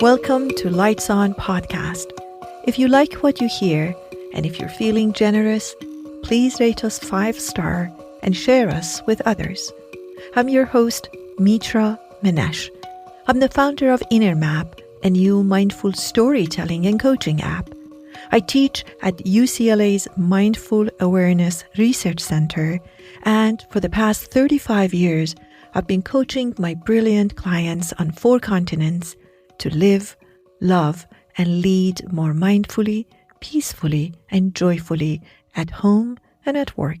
Welcome to Lights On Podcast. If you like what you hear, and if you're feeling generous, please rate us 5-star and share us with others. I'm your host, Mitra, Manesh. I'm the founder of INNERMAP, a new mindful storytelling and coaching app. I teach at UCLA's Mindful Awareness Research Center, and for the past 35 years, I've been coaching my brilliant clients on 4 continents to live, love, and lead more mindfully, peacefully, and joyfully at home and at work.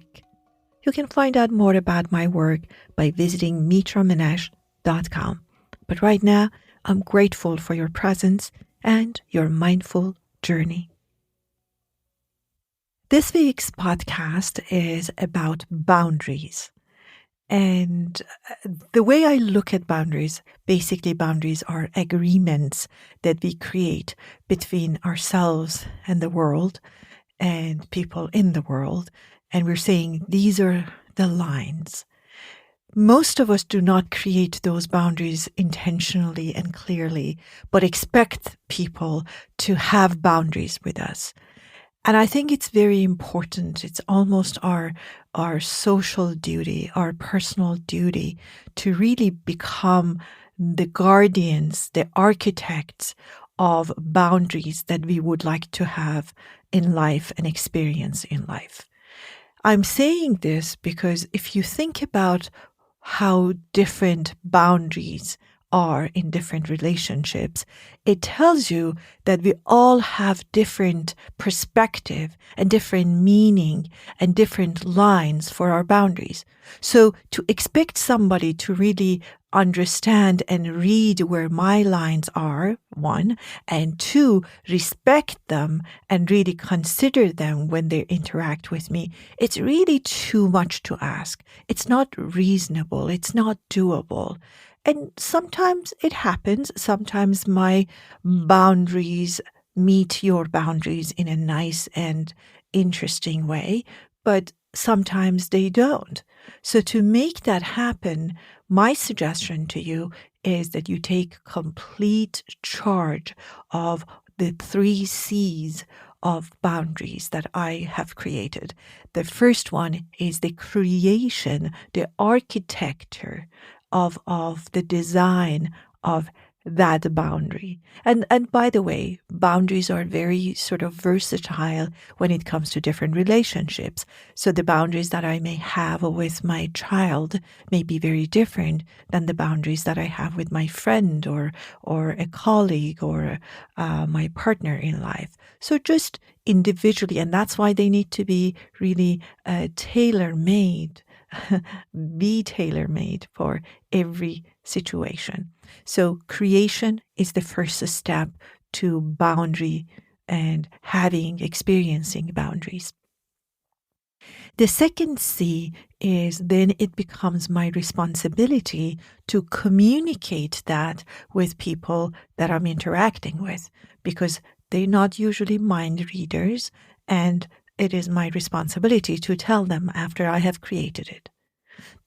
You can find out more about my work by visiting mitramanesh.com. But right now, I'm grateful for your presence and your mindful journey. This week's podcast is about boundaries. And the way I look at boundaries, basically boundaries are agreements that we create between ourselves and the world and people in the world. And we're saying these are the lines. Most of us do not create those boundaries intentionally and clearly, but expect people to have boundaries with us. And I think it's very important. It's almost our social duty, our personal duty to really become the guardians, the architects of boundaries that we would like to have in life and experience in life. I'm saying this because if you think about how different boundaries are in different relationships, it tells you that we all have different perspective and different meaning and different lines for our boundaries. So to expect somebody to really understand and read where my lines are, 1, and 2, respect them and really consider them when they interact with me, it's really too much to ask. It's not reasonable. It's not doable. And sometimes it happens. Sometimes my boundaries meet your boundaries in a nice and interesting way, but sometimes they don't. So to make that happen, my suggestion to you is that you take complete charge of the 3 C's of boundaries that I have created. The first one is the creation, the architecture of the design of that boundary. And by the way, boundaries are very sort of versatile when it comes to different relationships. So the boundaries that I may have with my child may be very different than the boundaries that I have with my friend or a colleague or my partner in life. So just individually, and that's why they need to be really tailor-made. Be tailor-made for every situation. So creation is the first step to boundary and experiencing boundaries. The second C is then it becomes my responsibility to communicate that with people that I'm interacting with, because they're not usually mind readers, and it is my responsibility to tell them after I have created it.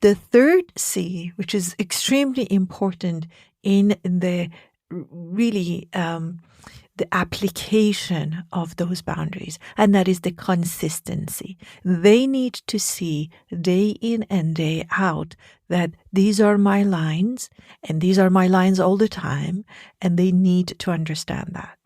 The third C, which is extremely important in the really the application of those boundaries, and that is the consistency. They need to see day in and day out that these are my lines, and these are my lines all the time, and they need to understand that.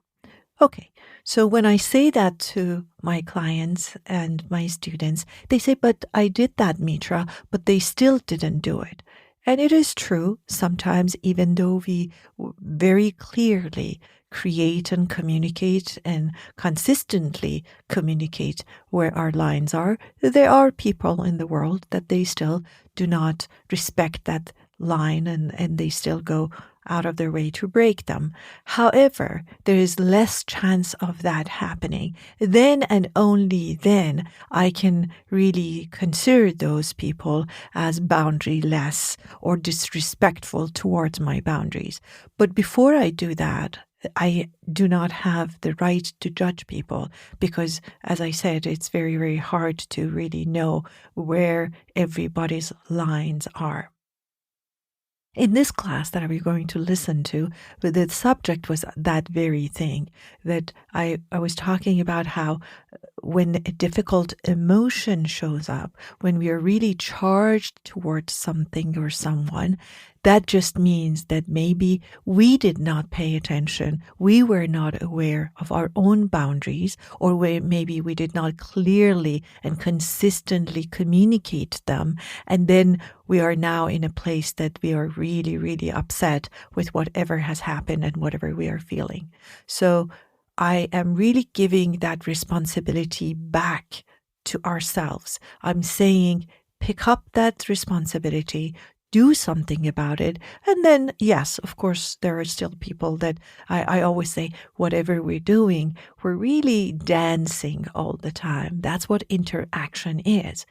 Okay, so when I say that to my clients and my students, they say, but I did that, Mitra, but they still didn't do it. And it is true, sometimes even though we very clearly create and communicate and consistently communicate where our lines are, there are people in the world that they still do not respect that line and they still go out of their way to break them. However, there is less chance of that happening. Then and only then I can really consider those people as boundaryless or disrespectful towards my boundaries. But before I do that, I do not have the right to judge people because, as I said, it's very, very hard to really know where everybody's lines are. In this class that we're going to listen to, the subject was that very thing, that I was talking about how when a difficult emotion shows up, when we are really charged towards something or someone, that just means that maybe we did not pay attention. We were not aware of our own boundaries, or maybe we did not clearly and consistently communicate them. And then we are now in a place that we are really, really upset with whatever has happened and whatever we are feeling. So I am really giving that responsibility back to ourselves. I'm saying, pick up that responsibility, do something about it. And then, yes, of course, there are still people that I always say, whatever we're doing, we're really dancing all the time. That's what interaction is.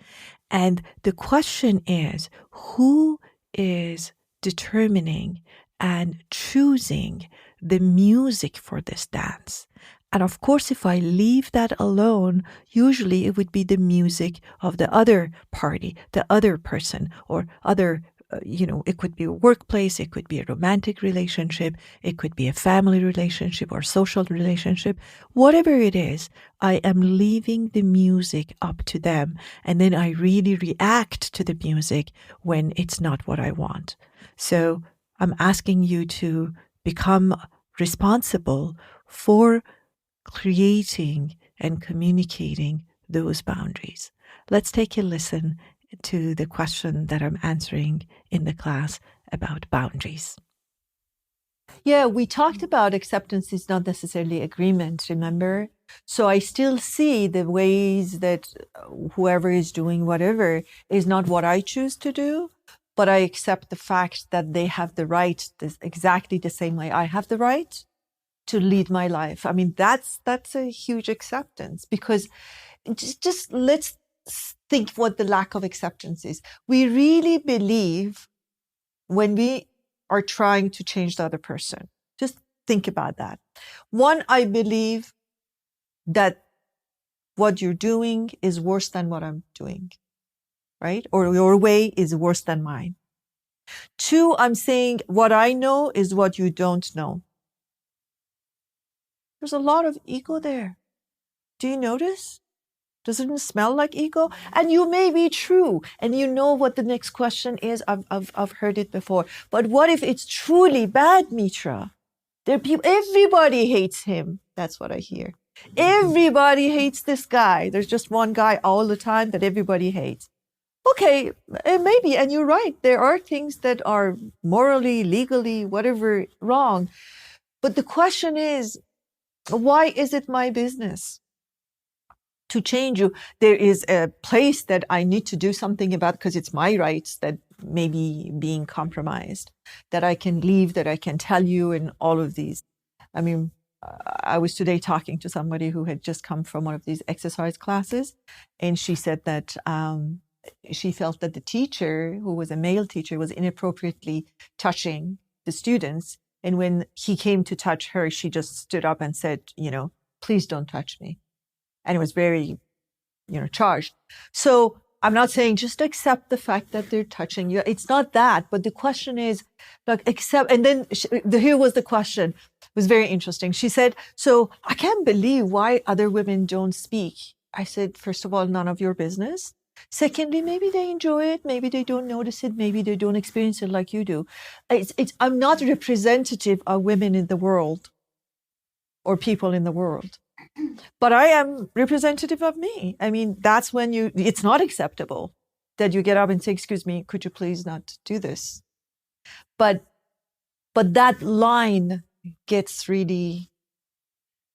And the question is, who is determining and choosing the music for this dance? And of course, if I leave that alone, usually it would be the music of the other party, the other person, or other, it could be a workplace, it could be a romantic relationship, it could be a family relationship or social relationship. Whatever it is, I am leaving the music up to them. And then I really react to the music when it's not what I want. So I'm asking you to become responsible for creating and communicating those boundaries. Let's take a listen to the question that I'm answering in the class about boundaries. Yeah, we talked about acceptance is not necessarily agreement, remember? So I still see the ways that whoever is doing whatever is not what I choose to do, but I accept the fact that they have the right, exactly the same way I have the right to lead my life. I mean, that's a huge acceptance, because just let's think what the lack of acceptance is. We really believe when we are trying to change the other person. Just think about that. One, I believe that what you're doing is worse than what I'm doing, right? Or your way is worse than mine. Two, I'm saying what I know is what you don't know. There's a lot of ego there. Do you notice? Doesn't it smell like ego? And you may be true, and you know what the next question is. I've heard it before. But what if it's truly bad, Mitra? Everybody hates him. That's what I hear. Everybody hates this guy. There's just one guy all the time that everybody hates. Okay, maybe, and you're right. There are things that are morally, legally, whatever, wrong. But the question is, why is it my business to change you? There is a place that I need to do something about because it's my rights that may be being compromised, that I can leave, that I can tell you, and all of these. I mean, I was today talking to somebody who had just come from one of these exercise classes, and she said that she felt that the teacher, who was a male teacher, was inappropriately touching the students. And when he came to touch her, she just stood up and said, please don't touch me. And it was very, charged. So I'm not saying just accept the fact that they're touching you. It's not that. But the question is, accept. And then here was the question. It was very interesting. She said, so I can't believe why other women don't speak. I said, first of all, none of your business. Secondly, maybe they enjoy it. Maybe they don't notice it. Maybe they don't experience it like you do. I'm not representative of women in the world or people in the world, but I am representative of me. I mean, that's when it's not acceptable that you get up and say, excuse me, could you please not do this? But that line gets really...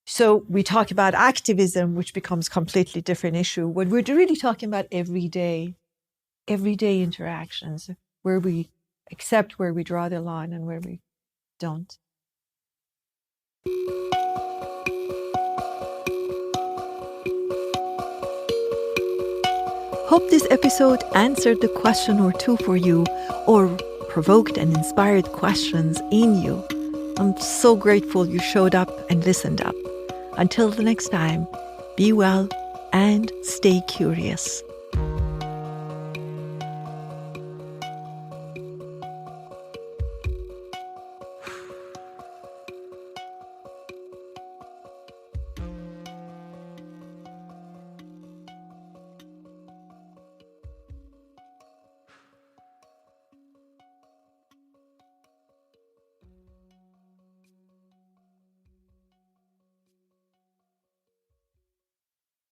So we talk about activism, which becomes completely different issue. When we're really talking about everyday interactions, where we accept, where we draw the line, and where we don't. Hope this episode answered the question or two for you, or provoked and inspired questions in you. I'm so grateful you showed up and listened up. Until the next time, be well and stay curious.